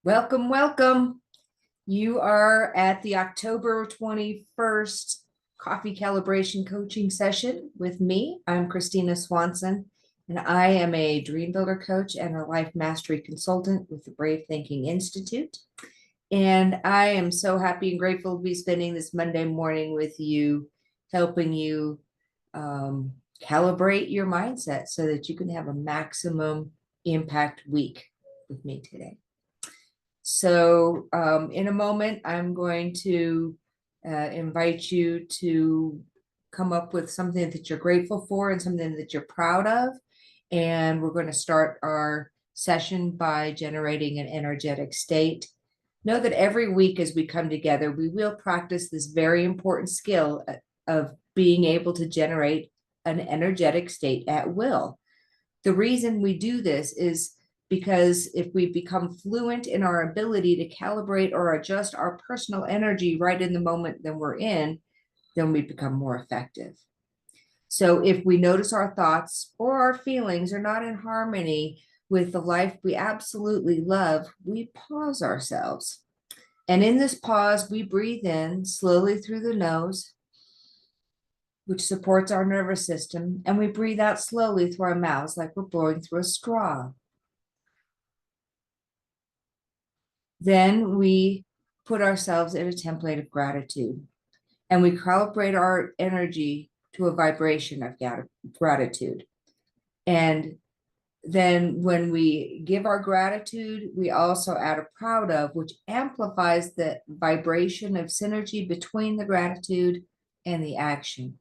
Welcome, welcome. You are at the October 21st Coffee Calibration Coaching Session with me. I'm Kristina Swanson, and I am a Dreambuilder coach and a life mastery consultant with the Brave Thinking Institute. And I am so happy and grateful to be spending this Monday morning with you, helping you calibrate your mindset so that you can have a maximum impact week with me today. So in a moment, I'm going to invite you to come up with something that you're grateful for and something that you're proud of. And we're going to start our session by generating an energetic state. Know that every week as we come together, we will practice this very important skill of being able to generate an energetic state at will. The reason we do this is because if we become fluent in our ability to calibrate or adjust our personal energy right in the moment that we're in, then we become more effective. So if we notice our thoughts or our feelings are not in harmony with the life we absolutely love, we pause ourselves. And in this pause, we breathe in slowly through the nose, which supports our nervous system, and we breathe out slowly through our mouths like we're blowing through a straw. Then we put ourselves in a template of gratitude, and we calibrate our energy to a vibration of gratitude. And then when we give our gratitude, we also add a proud of, which amplifies the vibration of synergy between the gratitude and the action.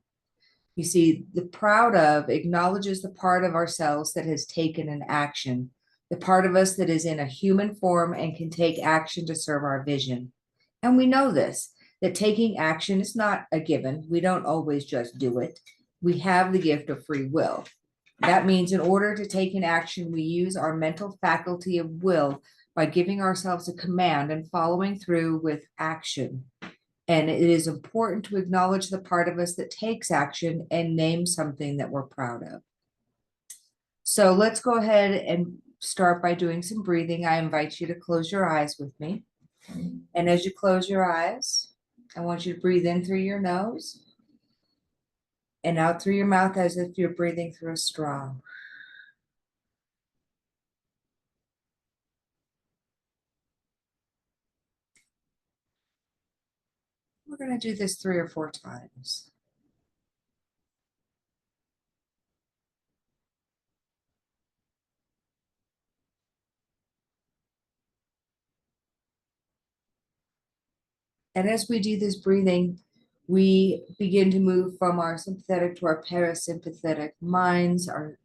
You see, the proud of acknowledges the part of ourselves that has taken an action, the part of us that is in a human form and can take action to serve our vision. And we know this, that taking action is not a given. We don't always just do it. We have the gift of free will. That means in order to take an action, we use our mental faculty of will by giving ourselves a command and following through with action. And it is important to acknowledge the part of us that takes action and name something that we're proud of. So let's go ahead and start by doing some breathing. I invite you to close your eyes with me. And as you close your eyes, I want you to breathe in through your nose and out through your mouth as if you're breathing through a straw. We're going to do this 3 or 4 times. And as we do this breathing, we begin to move from our sympathetic to our parasympathetic minds. Our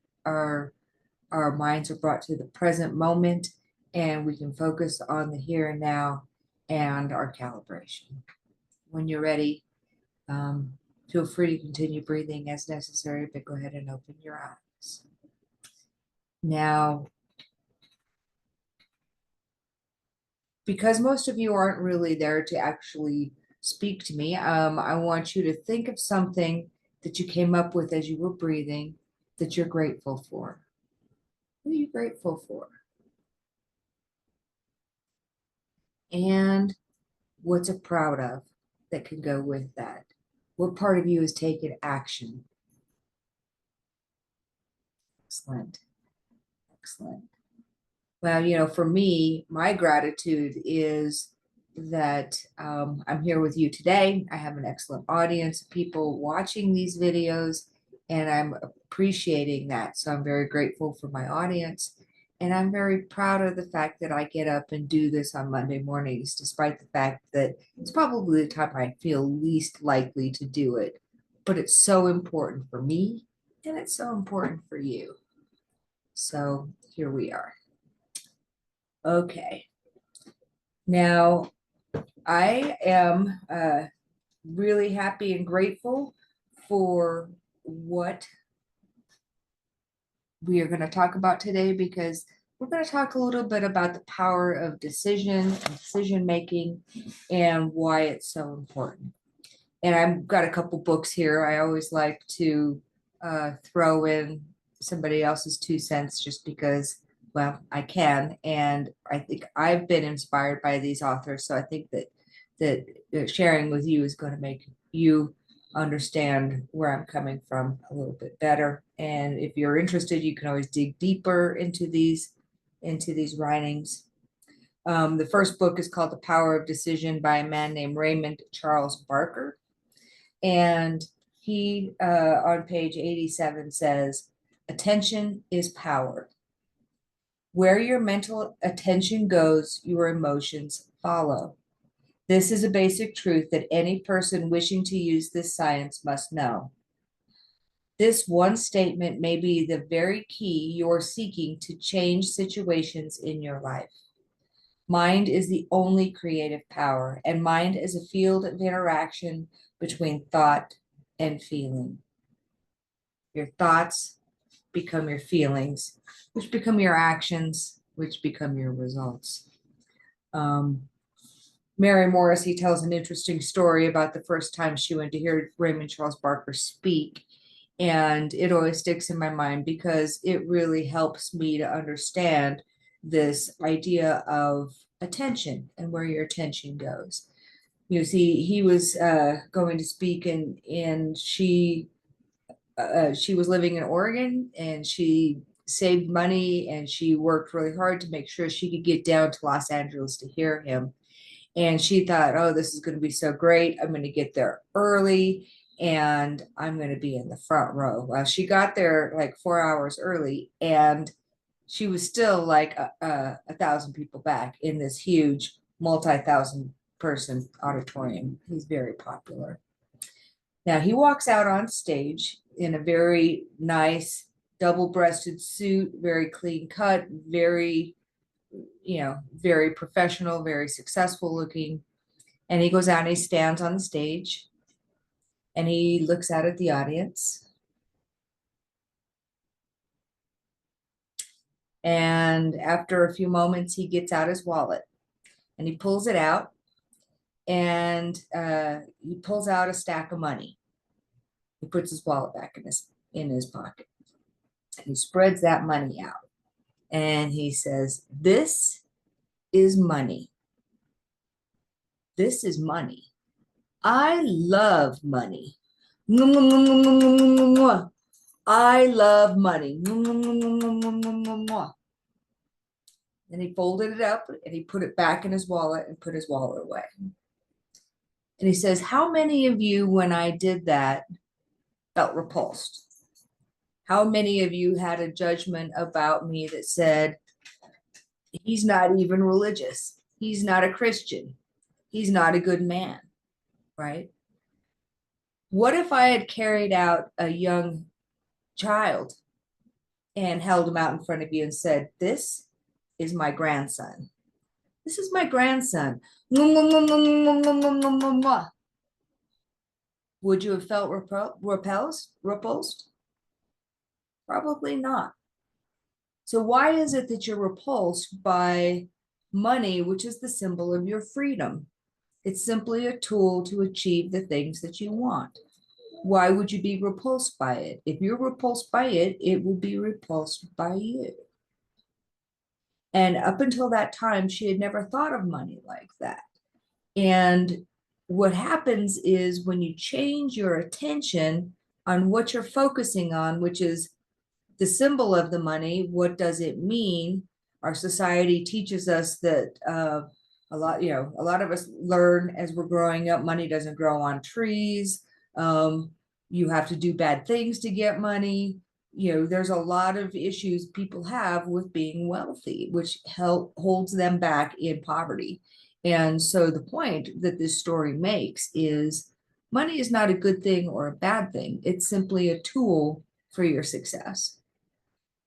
minds are brought to the present moment, and we can focus on the here and now and our calibration. When you're ready, feel free to continue breathing as necessary, but go ahead and open your eyes. Now, because most of you aren't really there to actually speak to me, I want you to think of something that you came up with as you were breathing that you're grateful for. What are you grateful for? And what's it proud of that can go with that? What part of you has taken action? Excellent. Excellent. Well, for me, my gratitude is that I'm here with you today. I have an excellent audience of people watching these videos, and I'm appreciating that. So I'm very grateful for my audience. And I'm very proud of the fact that I get up and do this on Monday mornings, despite the fact that it's probably the time I feel least likely to do it. But it's so important for me, and it's so important for you. So here we are. Okay. Now, I am really happy and grateful for what we are going to talk about today, because we're going to talk a little bit about the power of decision and decision making and why it's so important. And I've got a couple books here. I always like to throw in somebody else's 2 cents just because, well, I can, and I think I've been inspired by these authors. So I think that sharing with you is going to make you understand where I'm coming from a little bit better. And if you're interested, you can always dig deeper into these writings. The first book is called The Power of Decision by a man named Raymond Charles Barker. And he, on page 87, says, attention is power. Where your mental attention goes, your emotions follow. This is a basic truth that any person wishing to use this science must know. This one statement may be the very key you're seeking to change situations in your life. Mind is the only creative power, and mind is a field of interaction between thought and feeling. Your thoughts become your feelings, which become your actions, which become your results. Mary Morrissey tells an interesting story about the first time she went to hear Raymond Charles Barker speak. And it always sticks in my mind because it really helps me to understand this idea of attention and where your attention goes. You see, he was going to speak, and she was living in Oregon, and she saved money, and she worked really hard to make sure she could get down to Los Angeles to hear him. And she thought, oh, this is going to be so great. I'm going to get there early and I'm going to be in the front row. Well, she got there like 4 hours early, and she was still like 1,000 people back in this huge multi-thousand person auditorium. He's very popular. Now he walks out on stage in a very nice double-breasted suit, very clean cut, very very professional, very successful looking. And he goes out and he stands on the stage and he looks out at the audience. And after a few moments, he gets out his wallet and he pulls it out, and he pulls out a stack of money. He puts his wallet back in his pocket, and he spreads that money out. And he says, this is money. This is money. I love money. I love money. And he folded it up and he put it back in his wallet and put his wallet away. And he says, how many of you, when I did that, felt repulsed? How many of you had a judgment about me that said, he's not even religious. He's not a Christian. He's not a good man, right? What if I had carried out a young child and held him out in front of you and said, this is my grandson. This is my grandson. Would you have felt repulsed? Probably not. So why is it that you're repulsed by money, which is the symbol of your freedom? It's simply a tool to achieve the things that you want. Why would you be repulsed by it? If you're repulsed by it, it will be repulsed by you. And up until that time, she had never thought of money like that. And what happens is when you change your attention on what you're focusing on, which is the symbol of the money, what does it mean? Our society teaches us that a lot of us learn as we're growing up, money doesn't grow on trees. You have to do bad things to get money. There's a lot of issues people have with being wealthy, which holds them back in poverty. And so the point that this story makes is money is not a good thing or a bad thing. It's simply a tool for your success.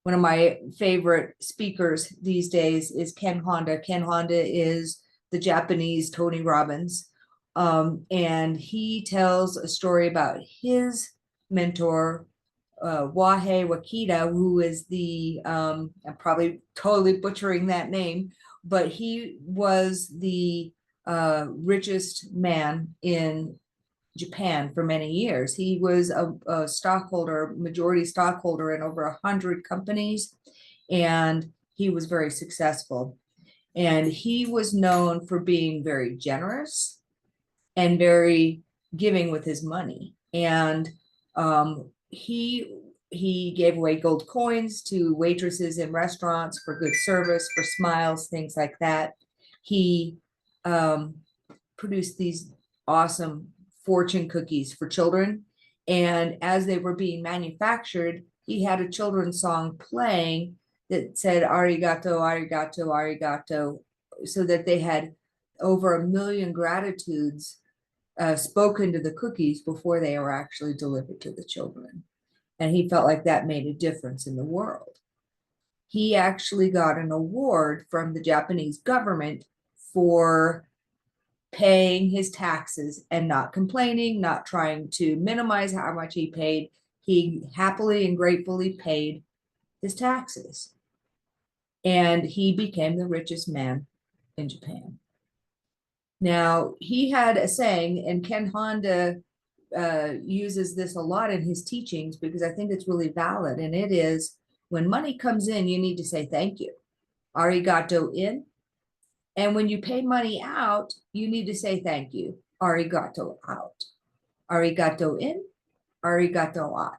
One of my favorite speakers these days is Ken Honda. Ken Honda is the Japanese Tony Robbins. And he tells a story about his mentor, Wahe Wakita, who is I'm probably totally butchering that name, but he was the richest man in Japan for many years. He was a majority stockholder in over 100 companies, and he was very successful. And he was known for being very generous and very giving with his money. And he gave away gold coins to waitresses in restaurants for good service, for smiles, things like that. He produced these awesome fortune cookies for children. And as they were being manufactured, he had a children's song playing that said arigato, arigato, arigato, so that they had over 1 million gratitudes spoken to the cookies before they were actually delivered to the children. And he felt like that made a difference in the world. He actually got an award from the Japanese government for paying his taxes and not complaining, not trying to minimize how much he paid. He happily and gratefully paid his taxes. And he became the richest man in Japan. Now, he had a saying, and Ken Honda uses this a lot in his teachings because I think it's really valid. And it is, when money comes in, you need to say thank you. Arigato in. And when you pay money out, you need to say thank you. Arigato out. Arigato in, arigato out.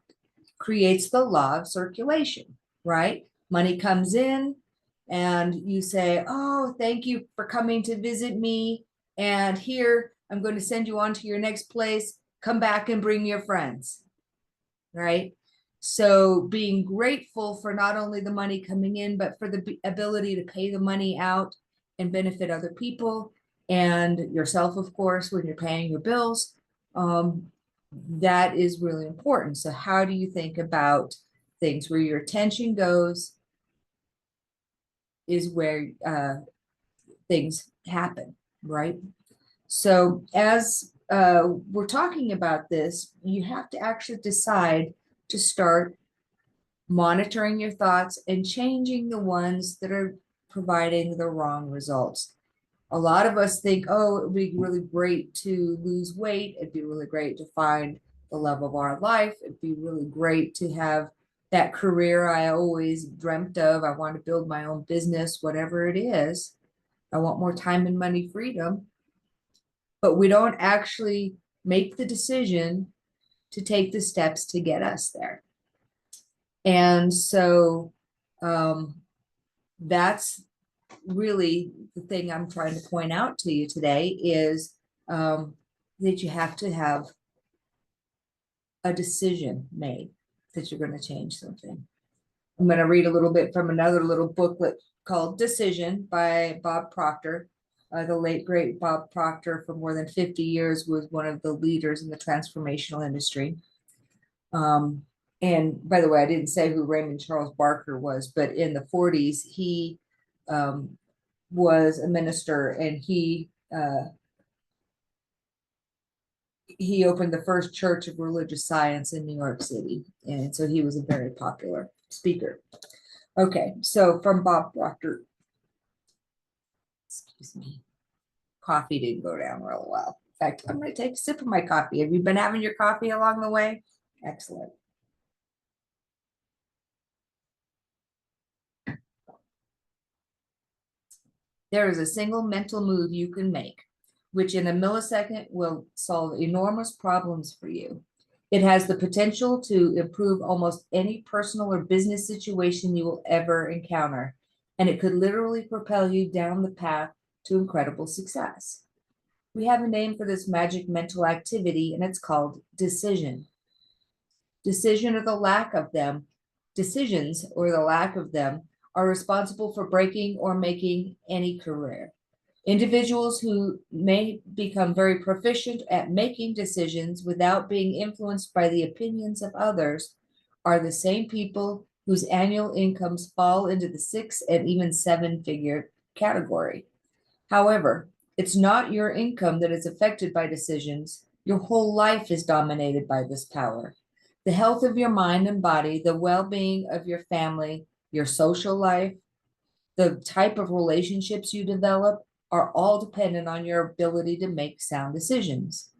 Creates the law of circulation, right? Money comes in and you say, oh, thank you for coming to visit me. And here, I'm going to send you on to your next place. Come back and bring your friends, right? So being grateful for not only the money coming in, but for the ability to pay the money out and benefit other people and yourself, of course, when you're paying your bills, that is really important. So how do you think about things? Where your attention goes is where things happen, right? So as we're talking about this, you have to actually decide to start monitoring your thoughts and changing the ones that are providing the wrong results. A lot of us think, oh, it would be really great to lose weight. It'd be really great to find the love of our life. It'd be really great to have that career I always dreamt of. I want to build my own business, whatever it is. I want more time and money freedom. But we don't actually make the decision to take the steps to get us there. And so that's really the thing I'm trying to point out to you today is that you have to have a decision made that you're going to change something. I'm going to read a little bit from another little booklet called Decision by Bob Proctor. The late, great Bob Proctor, for more than 50 years, was one of the leaders in the transformational industry. And by the way, I didn't say who Raymond Charles Barker was, but in the 40s, he was a minister, and he opened the first church of religious science in New York City. And so he was a very popular speaker. Okay, so from Bob Proctor. Excuse me. Coffee didn't go down real well. In fact, I'm going to take a sip of my coffee. Have you been having your coffee along the way? Excellent. There is a single mental move you can make, which in a millisecond will solve enormous problems for you. It has the potential to improve almost any personal or business situation you will ever encounter, and it could literally propel you down the path to incredible success. We have a name for this magic mental activity, and it's called decision. Decisions or the lack of them are responsible for breaking or making any career. Individuals who may become very proficient at making decisions without being influenced by the opinions of others are the same people whose annual incomes fall into the 6 and even 7-figure category. However, it's not your income that is affected by decisions. Your whole life is dominated by this power. The health of your mind and body, the well-being of your family, your social life, the type of relationships you develop are all dependent on your ability to make sound decisions.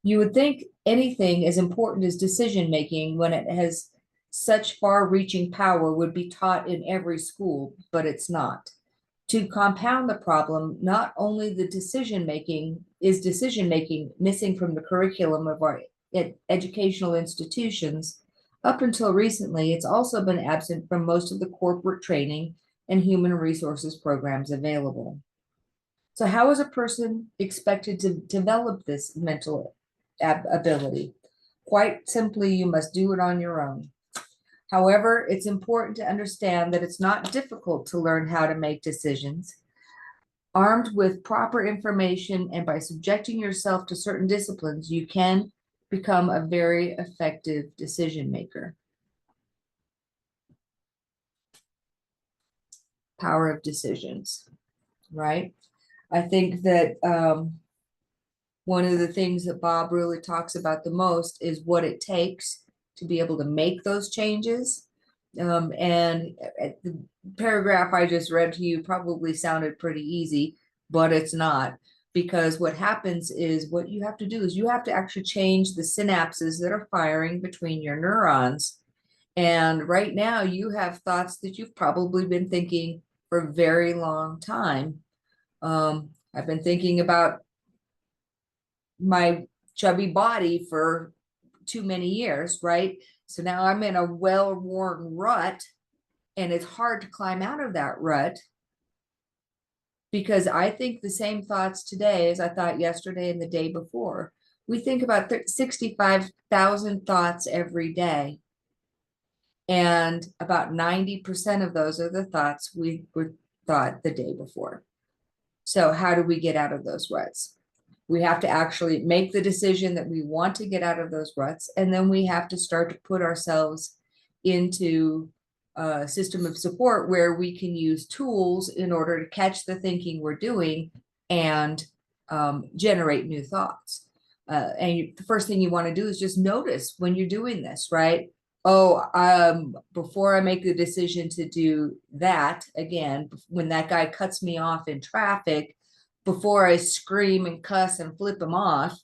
You would think anything as important as decision making when it has such far-reaching power would be taught in every school, but it's not. To compound the problem, not only the decision-making missing from the curriculum of our educational institutions, up until recently, it's also been absent from most of the corporate training and human resources programs available. So how is a person expected to develop this mental ability? Quite simply, you must do it on your own. However, it's important to understand that it's not difficult to learn how to make decisions. Armed with proper information and by subjecting yourself to certain disciplines, you can become a very effective decision maker. Power of decisions, right? I think that one of the things that Bob really talks about the most is what it takes to be able to make those changes. And the paragraph I just read to you probably sounded pretty easy, but it's not, because what happens is what you have to do is you have to actually change the synapses that are firing between your neurons. And right now you have thoughts that you've probably been thinking for a very long time. I've been thinking about my chubby body for too many years, right? So now I'm in a well-worn rut, and it's hard to climb out of that rut because I think the same thoughts today as I thought yesterday and the day before. We think about 65,000 thoughts every day, and about 90% of those are the thoughts we were thought the day before. So how do we get out of those ruts? We have to actually make the decision that we want to get out of those ruts, and then we have to start to put ourselves into a system of support where we can use tools in order to catch the thinking we're doing and generate new thoughts. And the first thing you want to do is just notice when you're doing this, right? Oh, before I make the decision to do that, again, when that guy cuts me off in traffic, before I scream and cuss and flip him off,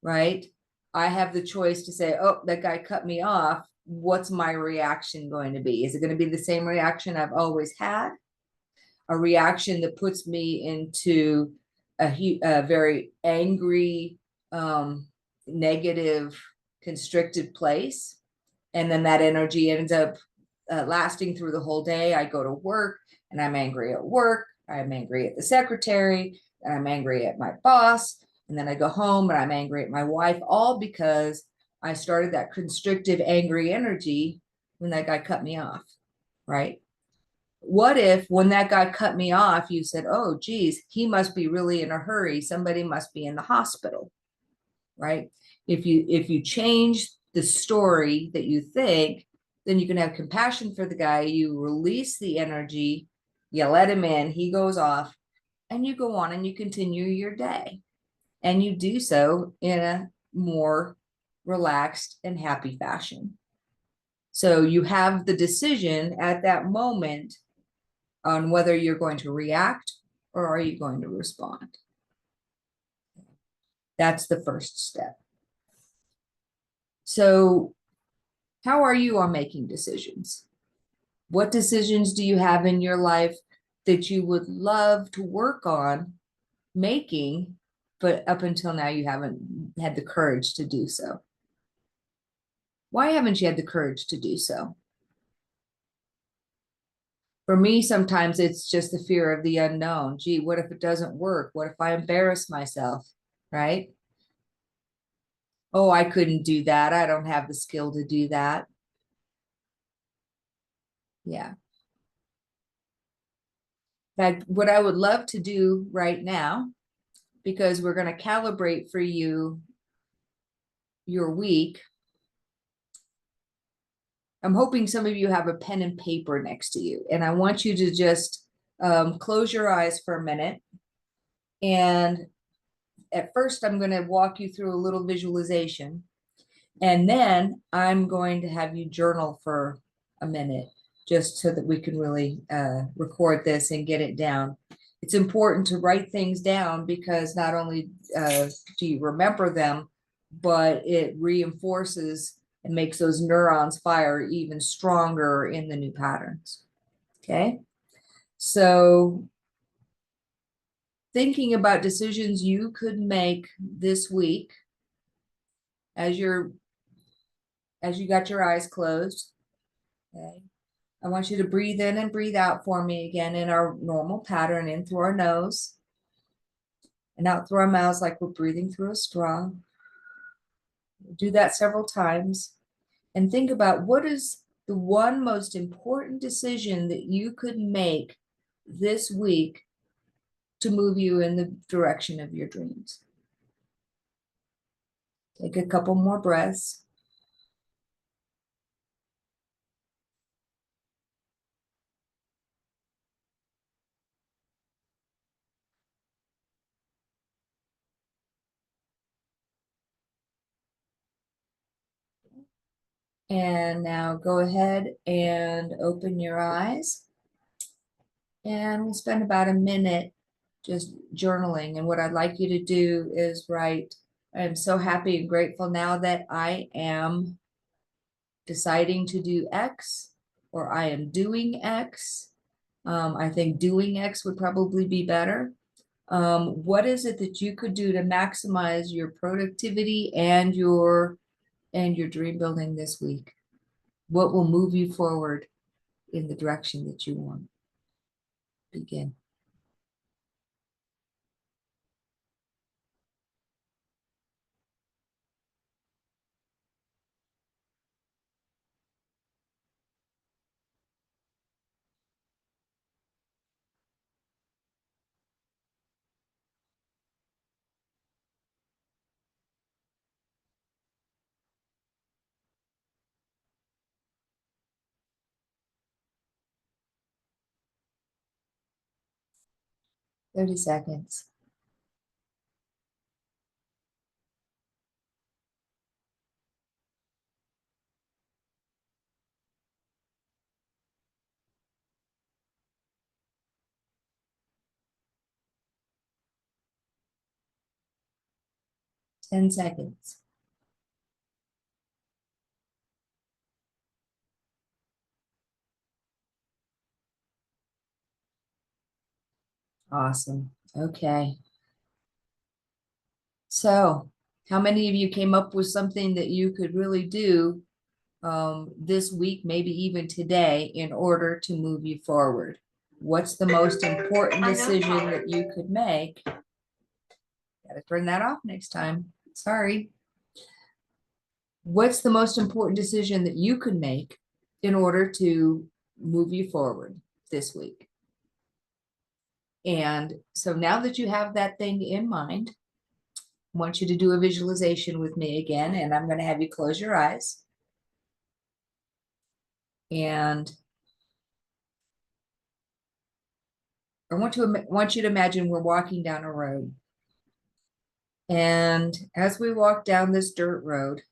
right? I have the choice to say, oh, that guy cut me off. What's my reaction going to be? Is it going to be the same reaction I've always had? A reaction that puts me into a very angry, negative, constricted place. And then that energy ends up lasting through the whole day. I go to work and I'm angry at work. I'm angry at the secretary, and I'm angry at my boss. And then I go home and I'm angry at my wife, all because I started that constrictive, angry energy when that guy cut me off, right? What if when that guy cut me off, you said, oh, geez, he must be really in a hurry. Somebody must be in the hospital, right? If you change the story that you think, then you can have compassion for the guy. You release the energy, you let him in, he goes off, and you go on and you continue your day. And you do so in a more relaxed and happy fashion. So you have the decision at that moment on whether you're going to react or are you going to respond. That's the first step. So how are you on making decisions? What decisions do you have in your life that you would love to work on making, but up until now you haven't had the courage to do so? Why haven't you had the courage to do so? For me, sometimes it's just the fear of the unknown. Gee, what if it doesn't work? What if I embarrass myself, right? Oh, I couldn't do that. I don't have the skill to do that. Yeah. In fact, what I would love to do right now, because we're going to calibrate for you your week. I'm hoping some of you have a pen and paper next to you, and I want you to just close your eyes for a minute. And at first, I'm going to walk you through a little visualization, and then I'm going to have you journal for a minute, just so that we can really record this and get it down. It's important to write things down because not only do you remember them, but it reinforces and makes those neurons fire even stronger in the new patterns. Okay, so thinking about decisions you could make this week as you got your eyes closed. Okay, I want you to breathe in and breathe out for me again in our normal pattern, in through our nose and out through our mouths like we're breathing through a straw. Do that several times and think about what is the one most important decision that you could make this week to move you in the direction of your dreams. Take a couple more breaths. And now go ahead and open your eyes. And we'll spend about a minute just journaling. And what I'd like you to do is write, I am so happy and grateful now that I am deciding to do X, or I am doing X. I think doing X would probably be better. What is it that you could do to maximize your productivity and your dream building this week? What will move you forward in the direction that you want? Begin. Thirty seconds. Ten seconds. Awesome. Okay. So, how many of you came up with something that you could really do this week, maybe even today, in order to move you forward? What's the most important decision that you could make? Gotta turn that off next time. Sorry. What's the most important decision that you could make in order to move you forward this week? And so now that you have that thing in mind, I want you to do a visualization with me again, and I'm going to have you close your eyes. And I want you to imagine we're walking down a road. And as we walk down this dirt road,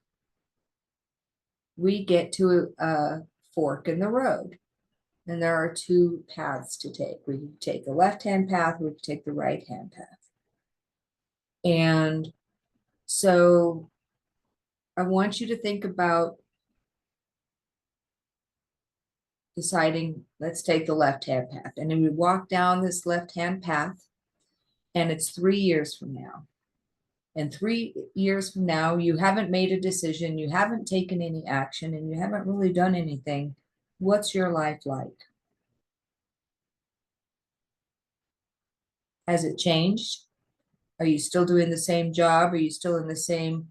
we get to a fork in the road. And there are two paths to take. We can take the left-hand path, we can take the right-hand path. And so I want you to think about deciding, let's take the left-hand path. And then we walk down this left-hand path, and it's 3 years from now. And 3 years from now, you haven't made a decision, you haven't taken any action, and you haven't really done anything. What's your life like? Has it changed? Are you still doing the same job? Are you still in the same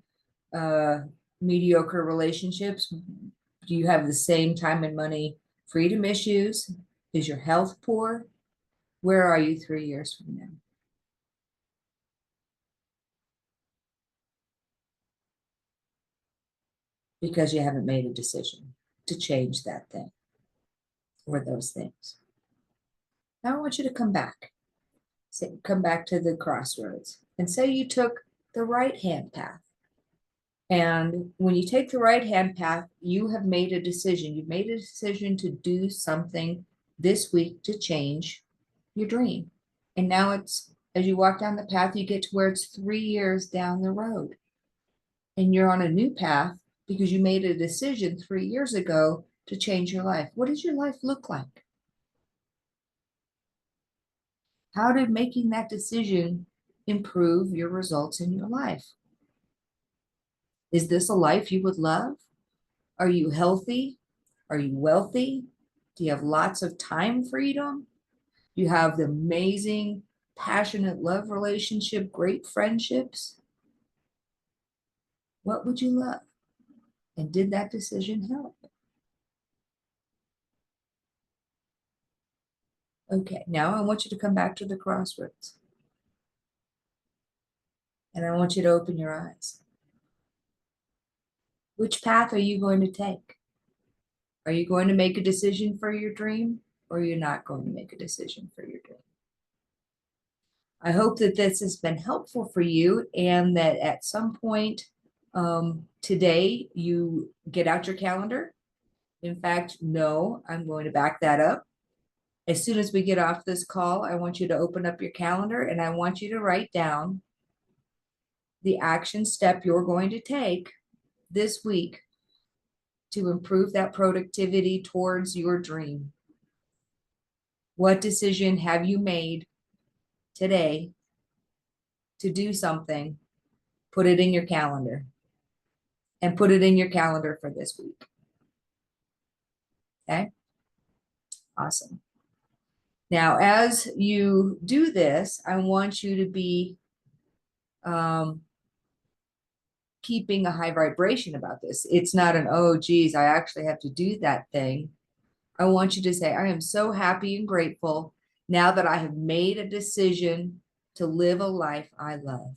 mediocre relationships? Do you have the same time and money freedom issues? Is your health poor? Where are you 3 years from now? Because you haven't made a decision to change that thing or those things. Now I want you to come back. Come back to the crossroads and say you took the right-hand path. And when you take the right-hand path, you have made a decision. You've made a decision to do something this week to change your dream. And now it's, as you walk down the path, you get to where it's 3 years down the road. And you're on a new path, because you made a decision 3 years ago to change your life. What does your life look like? How did making that decision improve your results in your life? Is this a life you would love? Are you healthy? Are you wealthy? Do you have lots of time freedom? Do you have the amazing, passionate love relationship, great friendships? What would you love? And did that decision help? Okay, now I want you to come back to the crossroads. And I want you to open your eyes. Which path are you going to take? Are you going to make a decision for your dream, or are you not going to make a decision for your dream? I hope that this has been helpful for you, and that at some point today you get out your calendar. In fact, no, I'm going to back that up. As soon as we get off this call, I want you to open up your calendar and I want you to write down the action step you're going to take this week to improve that productivity towards your dream. What decision have you made today to do something? Put it in your calendar, and put it in your calendar for this week. Okay? Awesome. Now, as you do this, I want you to be keeping a high vibration about this. It's not an, oh, geez, I actually have to do that thing. I want you to say, I am so happy and grateful now that I have made a decision to live a life I love.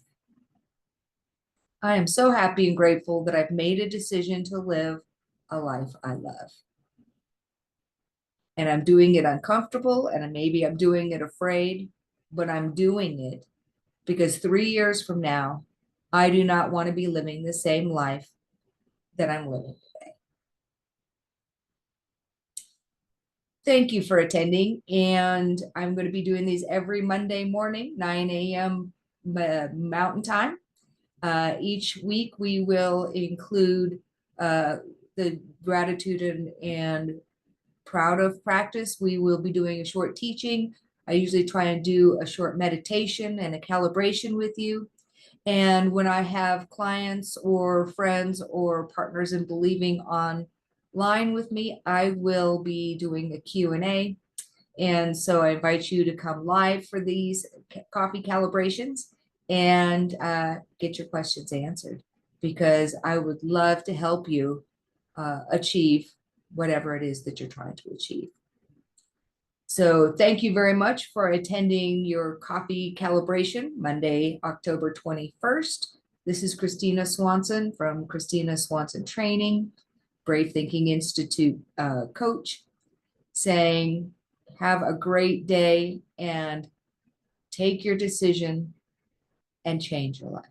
I am so happy and grateful that I've made a decision to live a life I love. And I'm doing it uncomfortable, and maybe I'm doing it afraid, but I'm doing it because 3 years from now, I do not want to be living the same life that I'm living today. Thank you for attending, and I'm going to be doing these every Monday morning, 9 a.m. Mountain Time. Each week we will include the gratitude and proud of practice. We will be doing a short teaching. I usually try and do a short meditation and a calibration with you. And when I have clients or friends or partners in believing online with me, I will be doing a Q&A. And so I invite you to come live for these coffee calibrations and get your questions answered, because I would love to help you achieve whatever it is that you're trying to achieve. So thank you very much for attending your coffee calibration, Monday, October 21st. This is Kristina Swanson from Kristina Swanson Training, Brave Thinking Institute coach, saying, have a great day and take your decision and change your life.